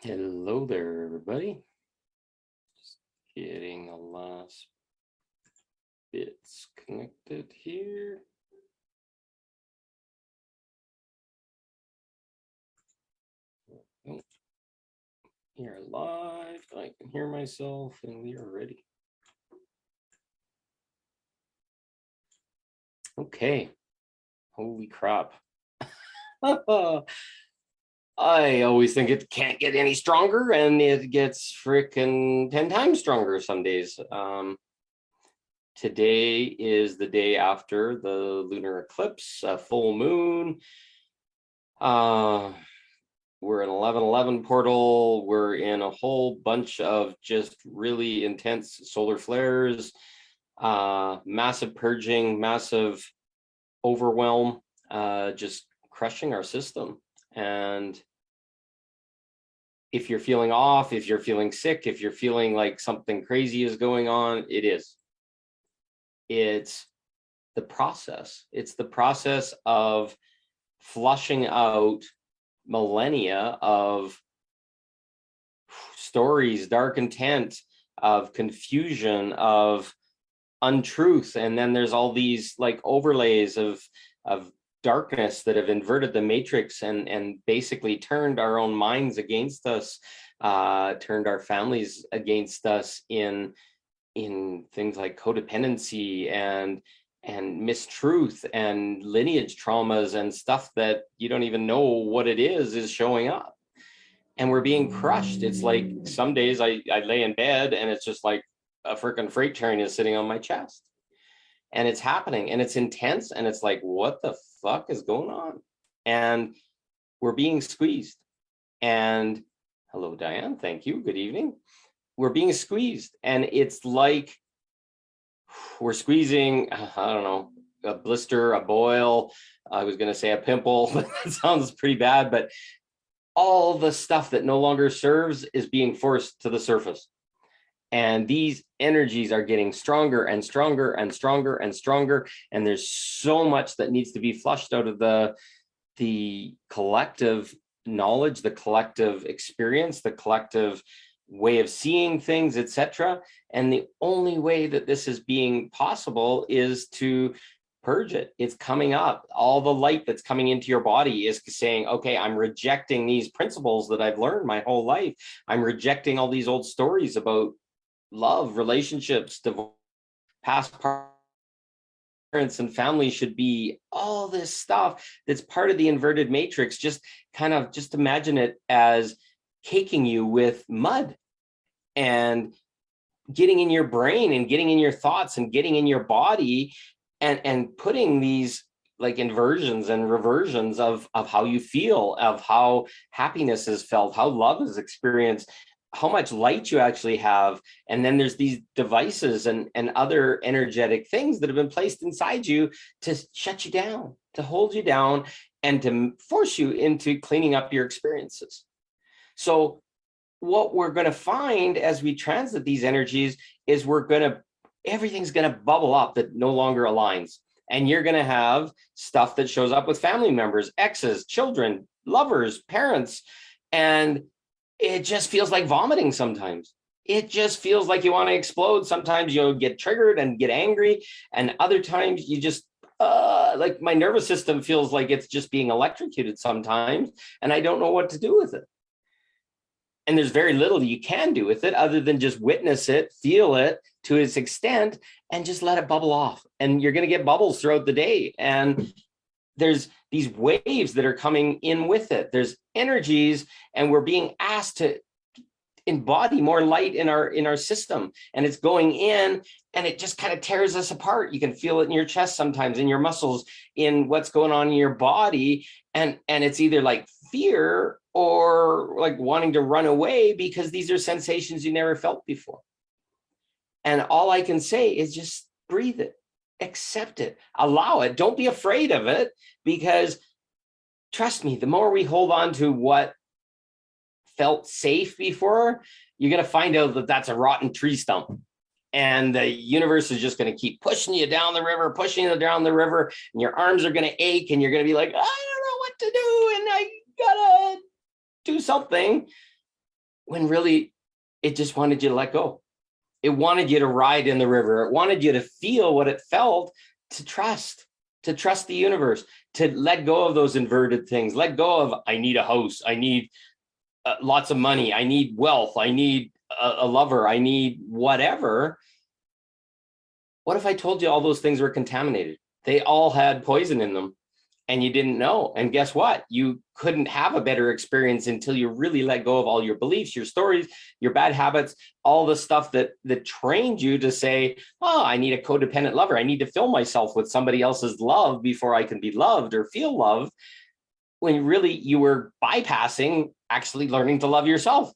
Hello there, everybody. Just getting the last bits connected here. Oh, you're live. I can hear myself, and we are ready. Okay. Holy crap. I always think it can't get any stronger, and it gets frickin' 10 times stronger some days. Today is the day after the lunar eclipse, a full moon. We're in 1111 portal. We're in a whole bunch of just really intense solar flares, massive purging, massive overwhelm, just crushing our system. And if you're feeling off, if you're feeling sick, if you're feeling like something crazy is going on, it is. It's the process. It's the process of flushing out millennia of stories, dark intent, of confusion, of untruth. And then there's all these like overlays of darkness that have inverted the matrix and basically turned our own minds against us, turned our families against us in things like codependency and mistruth and lineage traumas and stuff that you don't even know what it is showing up. And we're being crushed. It's like some days I lay in bed and it's just like a freaking freight train is sitting on my chest. And it's happening and it's intense. And it's like, what the fuck is going on? And we're being squeezed. And hello, Diane. Thank you. Good evening. We're being squeezed. And it's like we're squeezing, I don't know, a blister, a boil. I was going to say a pimple, but that sounds pretty bad. But all the stuff that no longer serves is being forced to the surface. And these energies are getting stronger and stronger and stronger and stronger. And there's so much that needs to be flushed out of the collective knowledge, the collective experience, the collective way of seeing things, etc. And the only way that this is being possible is to purge it. It's coming up. All the light that's coming into your body is saying, okay, I'm rejecting these principles that I've learned my whole life. I'm rejecting all these old stories about love, relationships, divorce, past parents and family should be all this stuff that's part of the inverted matrix. Just imagine it as caking you with mud and getting in your brain and getting in your thoughts and getting in your body and putting these like inversions and reversions of how you feel, of how happiness is felt, how love is experienced, how much light you actually have. And then there's these devices and other energetic things that have been placed inside you to shut you down, to hold you down, and to force you into cleaning up your experiences. So what we're going to find as we transit these energies is everything's going to bubble up that no longer aligns. And you're going to have stuff that shows up with family members, exes, children, lovers, parents, and it just feels like vomiting sometimes. It just feels like you want to explode. Sometimes you'll get triggered and get angry. And other times you just, like my nervous system feels like it's just being electrocuted sometimes. And I don't know what to do with it. And there's very little you can do with it other than just witness it, feel it to its extent, and just let it bubble off. And you're going to get bubbles throughout the day. And there's these waves that are coming in with it. There's energies, and we're being asked to embody more light in our system. And it's going in, and it just kind of tears us apart. You can feel it in your chest sometimes, in your muscles, in what's going on in your body. And it's either like fear or like wanting to run away, because these are sensations you never felt before. And all I can say is just breathe it. Accept it, allow it. Don't be afraid of it, because trust me, the more we hold on to what felt safe before, you're going to find out that that's a rotten tree stump. And the universe is just going to keep pushing you down the river, and your arms are going to ache, and you're going to be like, I don't know what to do, and I gotta do something. when really it just wanted you to let go. It wanted you to ride in the river. It wanted you to feel what it felt to trust the universe, to let go of those inverted things, let go of, I need a house, I need lots of money, I need wealth, I need a lover, I need whatever. What if I told you all those things were contaminated? They all had poison in them and you didn't know. And guess what? You couldn't have a better experience until you really let go of all your beliefs, your stories, your bad habits, all the stuff that trained you to say, oh, I need a codependent lover. I need to fill myself with somebody else's love before I can be loved or feel loved. When really you were bypassing actually learning to love yourself.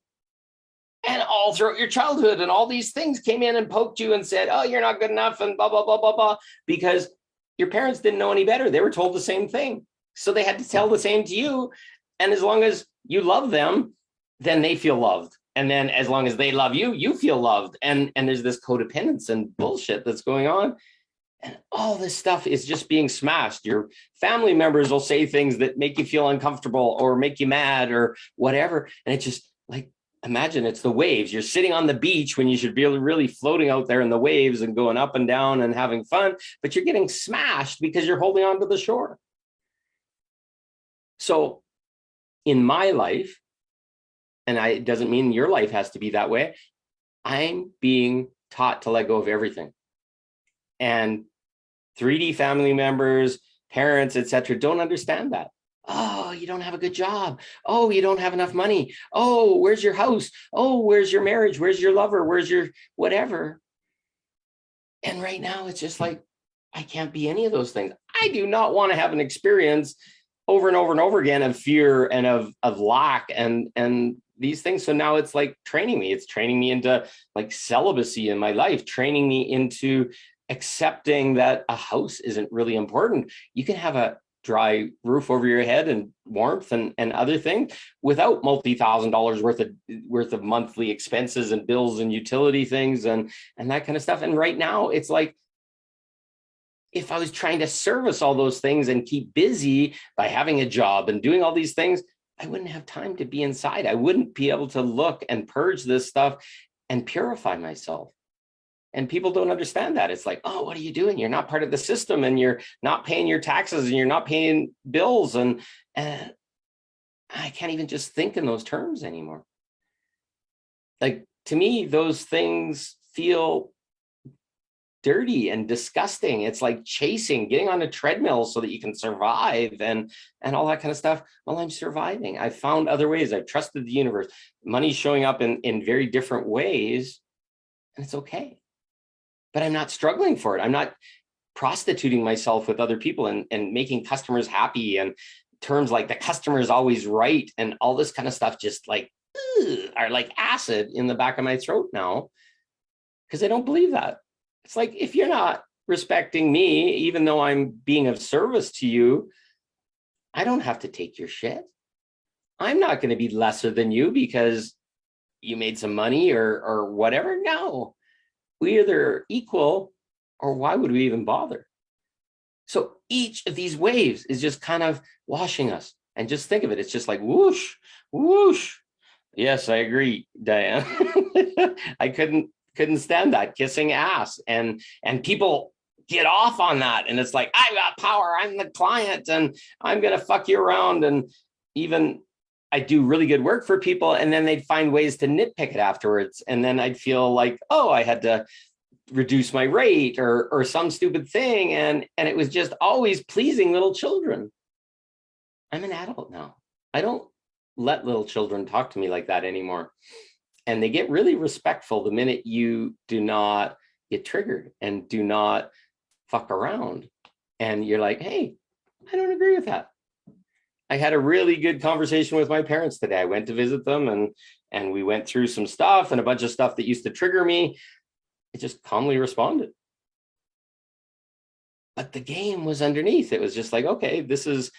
And all throughout your childhood, and all these things came in and poked you and said, oh, you're not good enough, and blah, blah, blah, blah, blah, because your parents didn't know any better. They were told the same thing. So they had to tell the same to you. And as long as you love them, then they feel loved. And then as long as they love you, you feel loved. And there's this codependence and bullshit that's going on. And all this stuff is just being smashed. Your family members will say things that make you feel uncomfortable or make you mad or whatever. And it's just like, imagine it's the waves. You're sitting on the beach when you should be really floating out there in the waves and going up and down and having fun, but you're getting smashed because you're holding on to the shore. So in my life, and it doesn't mean your life has to be that way, I'm being taught to let go of everything. And 3D family members, parents, etc., don't understand that. Oh, you don't have a good job. Oh, you don't have enough money. Oh, where's your house? Oh, where's your marriage? Where's your lover? Where's your whatever? And right now it's just like, I can't be any of those things. I do not want to have an experience over and over and over again of fear and of lack and these things. So now it's like training me. It's training me into like celibacy in my life, training me into accepting that a house isn't really important. You can have a dry roof over your head and warmth and other things without multi-$1,000s worth of monthly expenses and bills and utility things and that kind of stuff. And right now it's like, if I was trying to service all those things and keep busy by having a job and doing all these things, I wouldn't have time to be inside. I wouldn't be able to look and purge this stuff and purify myself. And people don't understand that. It's like, oh, what are you doing? You're not part of the system and you're not paying your taxes and you're not paying bills. And I can't even just think in those terms anymore. Like, to me, those things feel dirty and disgusting. It's like chasing, getting on a treadmill so that you can survive and all that kind of stuff. Well, I'm surviving. I've found other ways. I've trusted the universe. Money's showing up in very different ways, and it's okay. But I'm not struggling for it. I'm not prostituting myself with other people and making customers happy, and terms like the customer is always right and all this kind of stuff just like are like acid in the back of my throat now, because I don't believe that. It's like, if you're not respecting me, even though I'm being of service to you, I don't have to take your shit. I'm not going to be lesser than you because you made some money or whatever. No, we either equal, or why would we even bother? So each of these waves is just kind of washing us. And just think of it. It's just like whoosh, whoosh. Yes, I agree, Diane. I couldn't stand that, kissing ass. And people get off on that. And it's like, I got power. I'm the client and I'm going to fuck you around. And even I do really good work for people. And then they'd find ways to nitpick it afterwards. And then I'd feel like, oh, I had to reduce my rate or some stupid thing. And it was just always pleasing little children. I'm an adult now. I don't let little children talk to me like that anymore. And they get really respectful the minute you do not get triggered and do not fuck around. And you're like, hey, I don't agree with that. I had a really good conversation with my parents today. I went to visit them and we went through some stuff and a bunch of stuff that used to trigger me. It just calmly responded. But the game was underneath. It was just like, okay, this is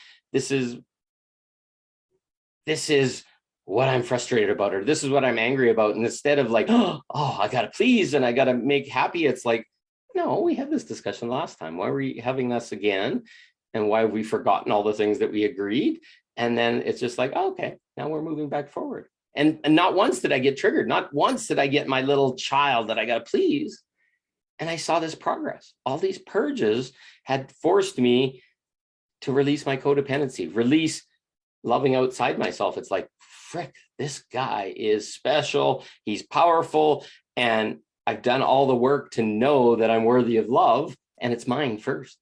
what I'm frustrated about, or this is what I'm angry about. And instead of like, oh, I got to please and I got to make happy, it's like, no, we had this discussion last time. Why are we having this again? And why have we forgotten all the things that we agreed? And then it's just like, oh, okay, now we're moving back forward. And not once did I get triggered. Not once did I get my little child that I got to please. And I saw this progress. All these purges had forced me to release my codependency, release loving outside myself. It's like, frick, this guy is special. He's powerful. And I've done all the work to know that I'm worthy of love, and it's mine first.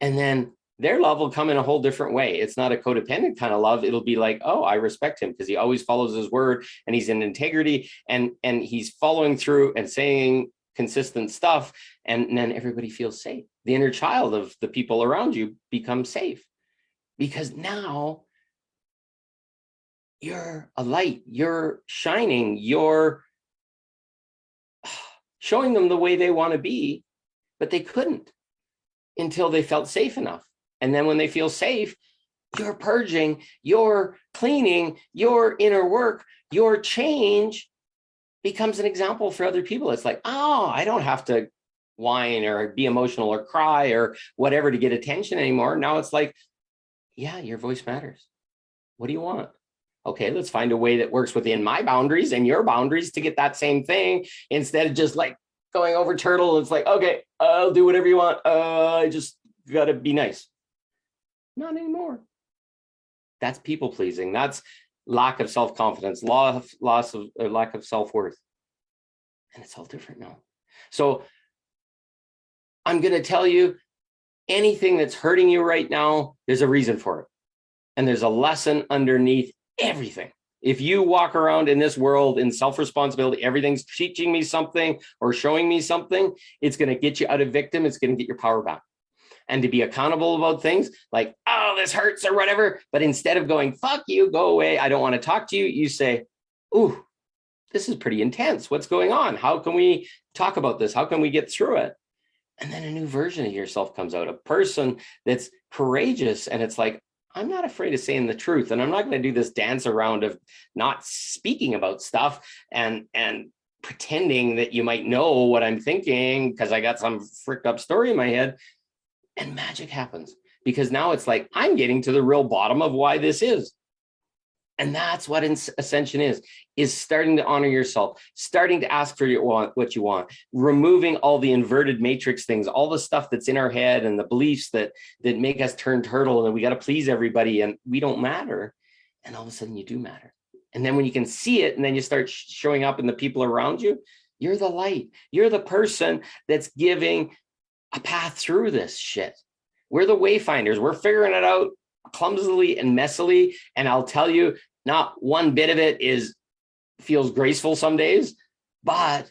And then their love will come in a whole different way. It's not a codependent kind of love. It'll be like, oh, I respect him because he always follows his word and he's in integrity and he's following through and saying consistent stuff. And then everybody feels safe. The inner child of the people around you becomes safe because now you're a light, you're shining, you're showing them the way they want to be, but they couldn't until they felt safe enough. And then when they feel safe, you're purging, you're cleaning, your inner work, your change becomes an example for other people. It's like, oh, I don't have to whine or be emotional or cry or whatever to get attention anymore. Now it's like, yeah, your voice matters. What do you want? Okay, let's find a way that works within my boundaries and your boundaries to get that same thing instead of just like going over turtle. It's like, okay, I'll do whatever you want. I just got to be nice. Not anymore. That's people pleasing. That's lack of self-confidence, lack of self-worth. And it's all different now. So I'm going to tell you, anything that's hurting you right now, there's a reason for it. And there's a lesson underneath everything. If you walk around in this world in self-responsibility, everything's teaching me something or showing me something, it's going to get you out of victim. It's going to get your power back. And to be accountable about things like, oh, this hurts or whatever. But instead of going, fuck you, go away, I don't want to talk to you, you say, ooh, this is pretty intense. What's going on? How can we talk about this? How can we get through it? And then a new version of yourself comes out, a person that's courageous. And it's like, I'm not afraid of saying the truth. And I'm not going to do this dance around of not speaking about stuff and pretending that you might know what I'm thinking because I got some fricked up story in my head. And magic happens because now it's like, I'm getting to the real bottom of why this is. And that's what ascension is starting to honor yourself, starting to ask for what you want, removing all the inverted matrix things, all the stuff that's in our head and the beliefs that make us turn turtle and we got to please everybody and we don't matter. And all of a sudden you do matter. And then when you can see it and then you start showing up in the people around you, you're the light. You're the person that's giving a path through this shit. We're the wayfinders. We're figuring it out clumsily and messily. And I'll tell you, not one bit of it feels graceful some days, but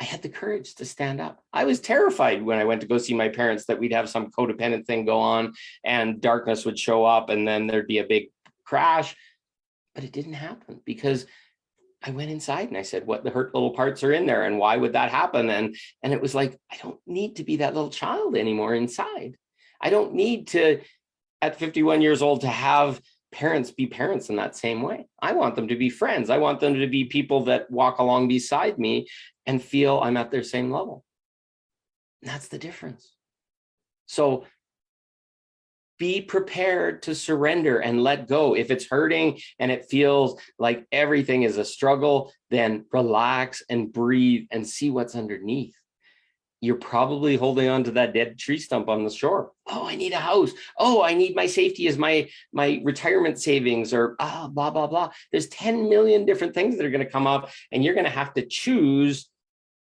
I had the courage to stand up. I was terrified when I went to go see my parents that we'd have some codependent thing go on and darkness would show up and then there'd be a big crash, but it didn't happen because I went inside and I said, what the hurt little parts are in there and why would that happen? And it was like, I don't need to be that little child anymore inside. I don't need to, at 51 years old, to have parents be parents in that same way. I want them to be friends. I want them to be people that walk along beside me and feel I'm at their same level. And that's the difference. So be prepared to surrender and let go. If it's hurting and it feels like everything is a struggle, then relax and breathe and see what's underneath. You're probably holding on to that dead tree stump on the shore. Oh, I need a house. Oh, I need my safety as my retirement savings or blah, blah, blah. There's 10 million different things that are going to come up and you're going to have to choose.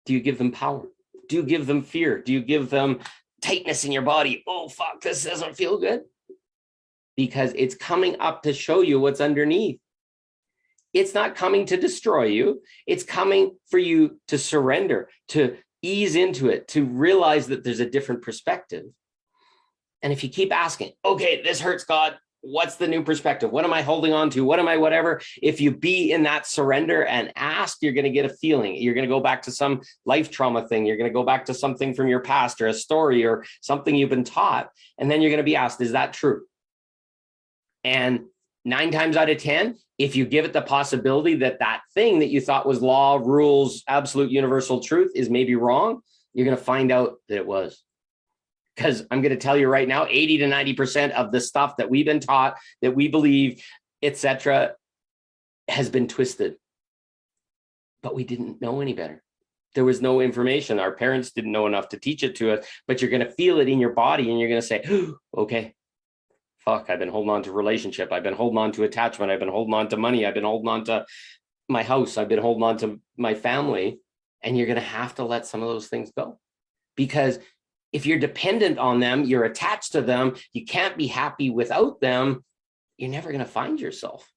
Do you give them power? Do you give them fear? Do you give them tightness in your body? Oh, fuck, this doesn't feel good. Because it's coming up to show you what's underneath. It's not coming to destroy you. It's coming for you to surrender, to ease into it, to realize that there's a different perspective. And if you keep asking, okay, this hurts, God, what's the new perspective? What am I holding on to? What am I, whatever? If you be in that surrender and ask, you're going to get a feeling. You're going to go back to some life trauma thing. You're going to go back to something from your past or a story or something you've been taught. And then you're going to be asked, is that true? And 9 times out of 10, if you give it the possibility that that thing that you thought was law, rules, absolute universal truth is maybe wrong, you're going to find out that it was. Because I'm going to tell you right now, 80 to 90% of the stuff that we've been taught, that we believe, etc., has been twisted. But we didn't know any better. There was no information. Our parents didn't know enough to teach it to us, but you're going to feel it in your body and you're going to say, okay, fuck, I've been holding on to relationship. I've been holding on to attachment. I've been holding on to money. I've been holding on to my house. I've been holding on to my family. And you're going to have to let some of those things go, because if you're dependent on them, you're attached to them, you can't be happy without them, you're never going to find yourself.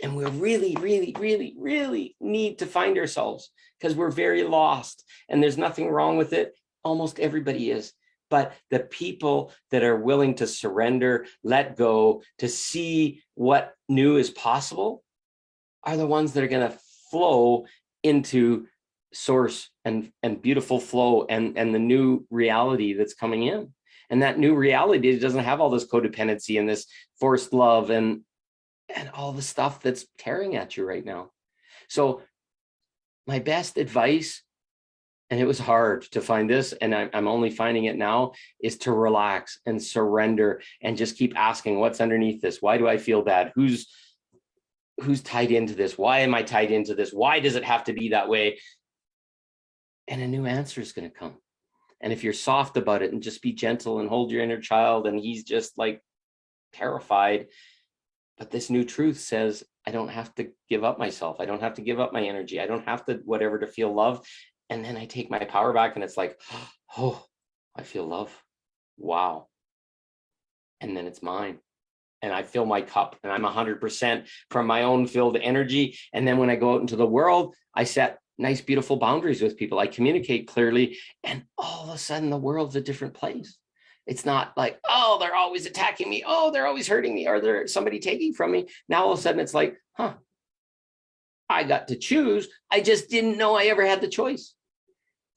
And we really, really, really, really need to find ourselves, because we're very lost, and there's nothing wrong with it. Almost everybody is. But the people that are willing to surrender, let go, to see what new is possible are the ones that are going to flow into source and beautiful flow and the new reality that's coming in. And that new reality doesn't have all this codependency and this forced love and all the stuff that's tearing at you right now. So my best advice, and it was hard to find this, and I'm only finding it now, is to relax and surrender and just keep asking, what's underneath this? Why do I feel bad? Who's tied into this? Why am I tied into this? Why does it have to be that way? And a new answer is going to come. And if you're soft about it and just be gentle and hold your inner child, and he's just like terrified, but this new truth says, I don't have to give up myself. I don't have to give up my energy. I don't have to whatever to feel love. And then I take my power back and it's like, oh, I feel love. Wow. And then it's mine. And I fill my cup and I'm 100% from my own filled energy. And then when I go out into the world, I set nice, beautiful boundaries with people. I communicate clearly, and all of a sudden the world's a different place. It's not like, oh, they're always attacking me. Oh, they're always hurting me. Or there's somebody taking from me. Now all of a sudden it's like, I got to choose. I just didn't know I ever had the choice.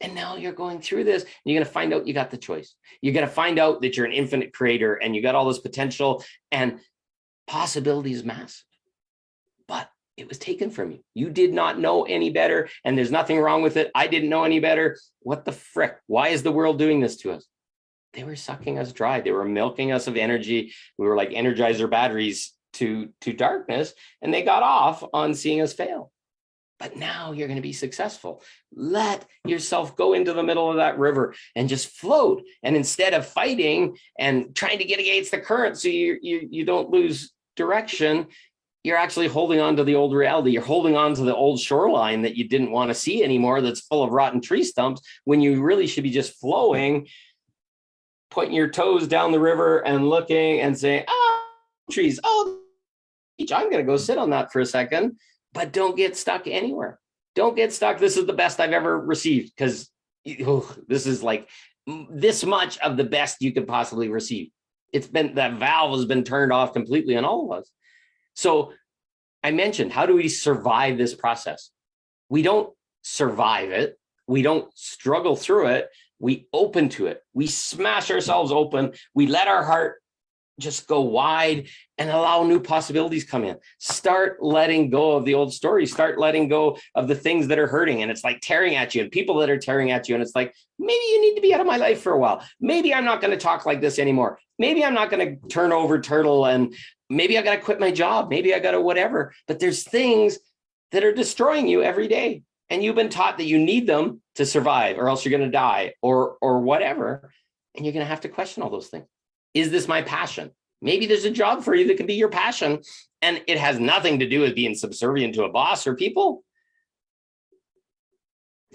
And now you're going through this, and you're going to find out you got the choice. You're going to find out that you're an infinite creator and you got all this potential, and possibility is massive. But it was taken from you. You did not know any better, and there's nothing wrong with it. I didn't know any better. What the frick? Why is the world doing this to us? They were sucking us dry. They were milking us of energy. We were like Energizer batteries to darkness, and they got off on seeing us fail. But now you're going to be successful. Let yourself go into the middle of that river and just float. And instead of fighting and trying to get against the current so you don't lose direction, you're actually holding on to the old reality. You're holding on to the old shoreline that you didn't want to see anymore, that's full of rotten tree stumps, when you really should be just flowing, pointing your toes down the river and looking and saying, trees, I'm going to go sit on that for a second. But don't get stuck anywhere. Don't get stuck. This is the best I've ever received, because this is like this much of the best you could possibly receive. It's been, that valve has been turned off completely on all of us. So I mentioned, how do we survive this process? We don't survive it. We don't struggle through it. We open to it. We smash ourselves open. We let our heart just go wide and allow new possibilities come in. Start letting go of the old stories. Start letting go of the things that are hurting. And it's like tearing at you, and people that are tearing at you. And it's like, maybe you need to be out of my life for a while. Maybe I'm not going to talk like this anymore. Maybe I'm not going to turn over turtle, and maybe I got to quit my job. Maybe I got to whatever. But there's things that are destroying you every day. And you've been taught that you need them to survive, or else you're going to die, or whatever. And you're going to have to question all those things. Is this my passion? Maybe there's a job for you that can be your passion, and it has nothing to do with being subservient to a boss or people.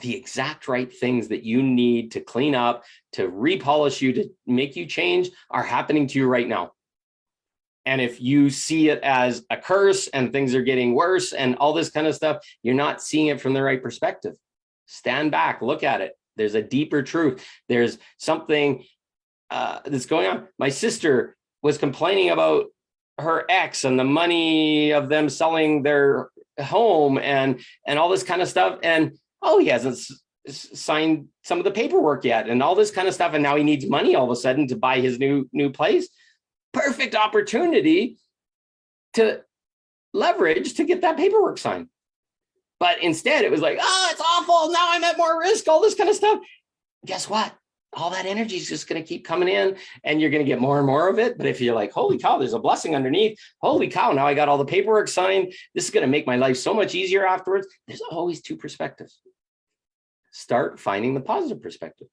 The exact right things that you need to clean up, to repolish you, to make you change, are happening to you right now. And if you see it as a curse and things are getting worse and all this kind of stuff, you're not seeing it from the right perspective. Stand back, look at it. There's a deeper truth. There's something that's going on. My sister was complaining about her ex and the money of them selling their home and all this kind of stuff. And he hasn't signed some of the paperwork yet and all this kind of stuff. And now he needs money all of a sudden to buy his new place. Perfect opportunity to leverage to get that paperwork signed. But instead it was like, it's awful. Now I'm at more risk, all this kind of stuff. Guess what? all that energy is just going to keep coming in and you're going to get more and more of it. But if you're like, holy cow, there's a blessing underneath. Holy cow, now I got all the paperwork signed. This is going to make my life so much easier afterwards. There's always two perspectives. Start finding the positive perspective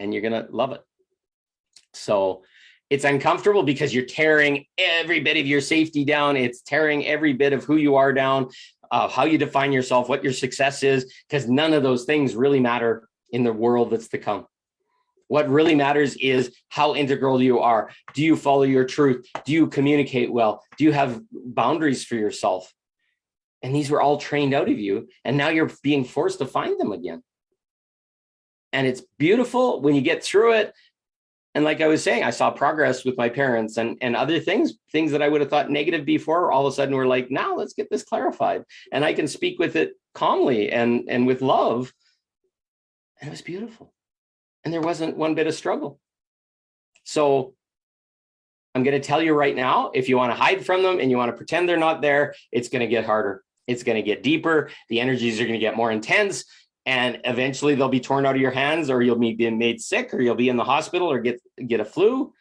and you're going to love it. So it's uncomfortable because you're tearing every bit of your safety down. It's tearing every bit of who you are down, how you define yourself, what your success is, because none of those things really matter in the world that's to come. What really matters is how integral you are. Do you follow your truth? Do you communicate well? Do you have boundaries for yourself? And these were all trained out of you. And now you're being forced to find them again. And it's beautiful when you get through it. And like I was saying, I saw progress with my parents and other things that I would have thought negative before. All of a sudden we're like, now let's get this clarified. And I can speak with it calmly and with love. And it was beautiful. And there wasn't one bit of struggle. So I'm going to tell you right now, if you want to hide from them and you want to pretend they're not there, it's going to get harder. It's going to get deeper. The energies are going to get more intense. And eventually they'll be torn out of your hands, or you'll be made sick, or you'll be in the hospital or get a flu,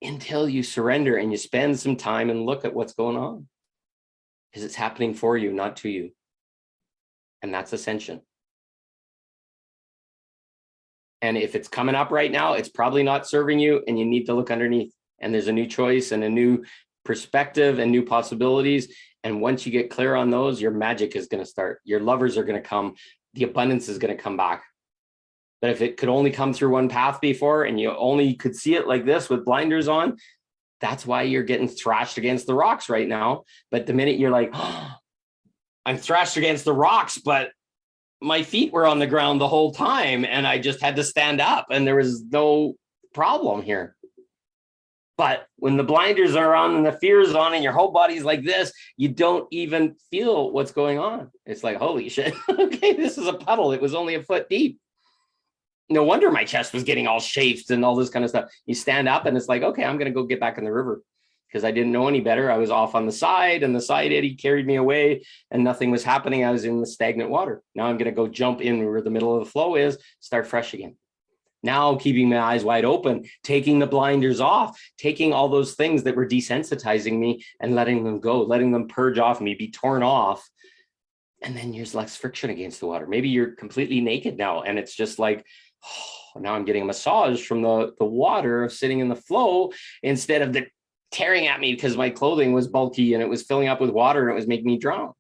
until you surrender and you spend some time and look at what's going on. Because it's happening for you, not to you. And that's ascension. And if it's coming up right now, it's probably not serving you and you need to look underneath. And there's a new choice and a new perspective and new possibilities. And once you get clear on those, your magic is going to start. Your lovers are going to come. The abundance is going to come back. But if it could only come through one path before and you only could see it like this with blinders on, that's why you're getting thrashed against the rocks right now. But the minute you're like, oh, I'm thrashed against the rocks, but my feet were on the ground the whole time and I just had to stand up and there was no problem here. But when the blinders are on and the fear is on and your whole body's like this, you don't even feel what's going on. It's like, holy shit, okay, this is a puddle. It was only a foot deep. No wonder my chest was getting all chafed and all this kind of stuff. You stand up and it's like, okay, I'm going to go get back in the river because I didn't know any better. I was off on the side and the side eddy carried me away and nothing was happening. I was in the stagnant water. Now I'm going to go jump in where the middle of the flow is, start fresh again. Now keeping my eyes wide open, taking the blinders off, taking all those things that were desensitizing me and letting them go, letting them purge off me, be torn off. And then there's less friction against the water. Maybe you're completely naked now. And it's just like, oh, now I'm getting a massage from the water sitting in the flow instead of the tearing at me because my clothing was bulky and it was filling up with water and it was making me drown.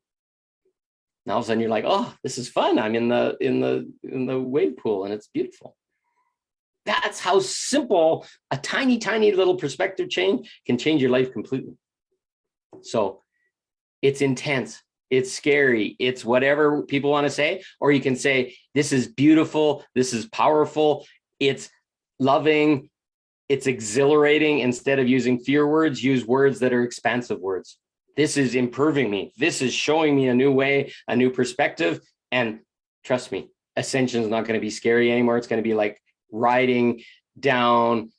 Now all of a sudden you're like, oh, this is fun. I'm in the wave pool and it's beautiful. That's how simple a tiny, tiny little perspective change can change your life completely. So it's intense. It's scary. It's whatever people want to say, or you can say, this is beautiful. This is powerful. It's loving. It's exhilarating. Instead of using fear words, use words that are expansive words. This is improving me. This is showing me a new way, a new perspective. And trust me, ascension is not going to be scary anymore. It's going to be like riding down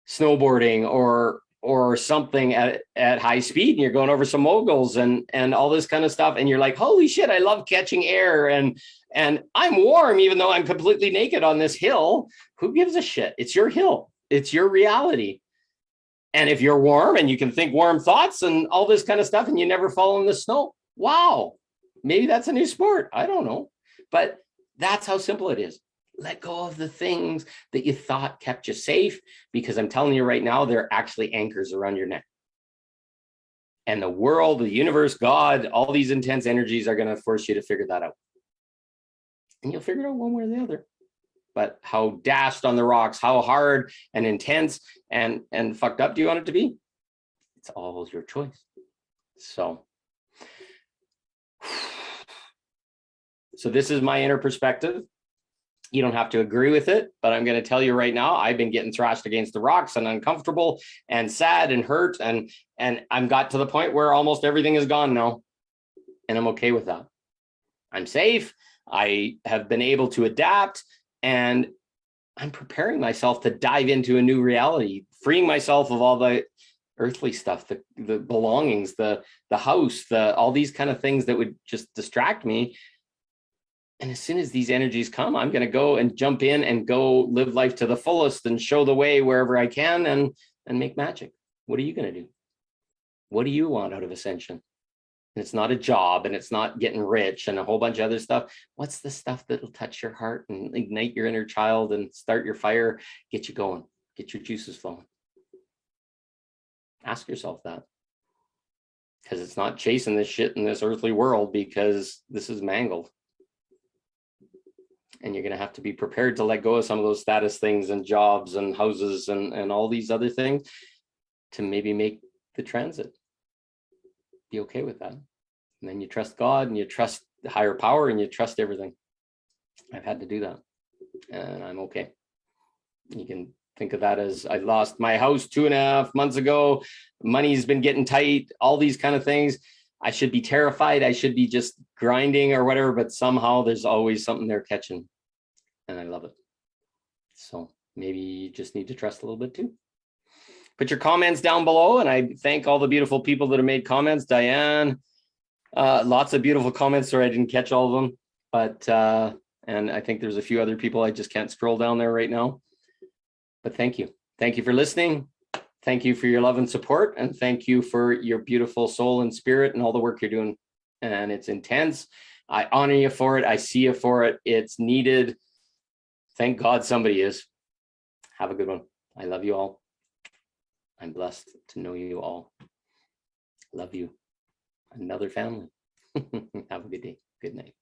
snowboarding or something at high speed and you're going over some moguls and all this kind of stuff. And you're like, holy shit, I love catching air. And I'm warm, even though I'm completely naked on this hill. Who gives a shit? It's your hill. It's your reality. And if you're warm and you can think warm thoughts and all this kind of stuff and you never fall in the snow, wow, maybe that's a new sport. I don't know. But that's how simple it is. Let go of the things that you thought kept you safe, because I'm telling you right now, they're actually anchors around your neck. And the world, the universe, God, all these intense energies are going to force you to figure that out. And you'll figure it out one way or the other. But how dashed on the rocks, how hard and intense and fucked up do you want it to be? It's all your choice. So this is my inner perspective. You don't have to agree with it, but I'm going to tell you right now, I've been getting thrashed against the rocks and uncomfortable and sad and hurt. And I've got to the point where almost everything is gone now. And I'm okay with that. I'm safe. I have been able to adapt and I'm preparing myself to dive into a new reality, freeing myself of all the earthly stuff, the belongings, the house, all these kind of things that would just distract me. And as soon as these energies come, I'm going to go and jump in and go live life to the fullest and show the way wherever I can and make magic. What are you going to do? What do you want out of ascension? And it's not a job, and it's not getting rich and a whole bunch of other stuff. What's the stuff that'll touch your heart and ignite your inner child and start your fire, get you going, get your juices flowing? Ask yourself that. Because it's not chasing this shit in this earthly world, because this is mangled. And you're going to have to be prepared to let go of some of those status things and jobs and houses and all these other things to maybe make the transit. Be okay with that. And then you trust God, and you trust the higher power, and you trust everything. I've had to do that, and I'm okay. You can think of that as, I lost my house 2.5 months ago. Money's been getting tight, all these kind of things. I should be terrified. I should be just grinding or whatever, but somehow there's always something there catching, and I love it. So maybe you just need to trust a little bit too. Put your comments down below, and I thank all the beautiful people that have made comments. Diane, lots of beautiful comments. Sorry, I didn't catch all of them, but and I think there's a few other people I just can't scroll down there right now. But thank you. Thank you for listening. Thank you for your love and support, and thank you for your beautiful soul and spirit and all the work you're doing. And it's intense. I honor you for it. I see you for it. It's needed. Thank God somebody is. Have a good one. I love you all. I'm blessed to know you all. Love you. Another family. Have a good day. Good night.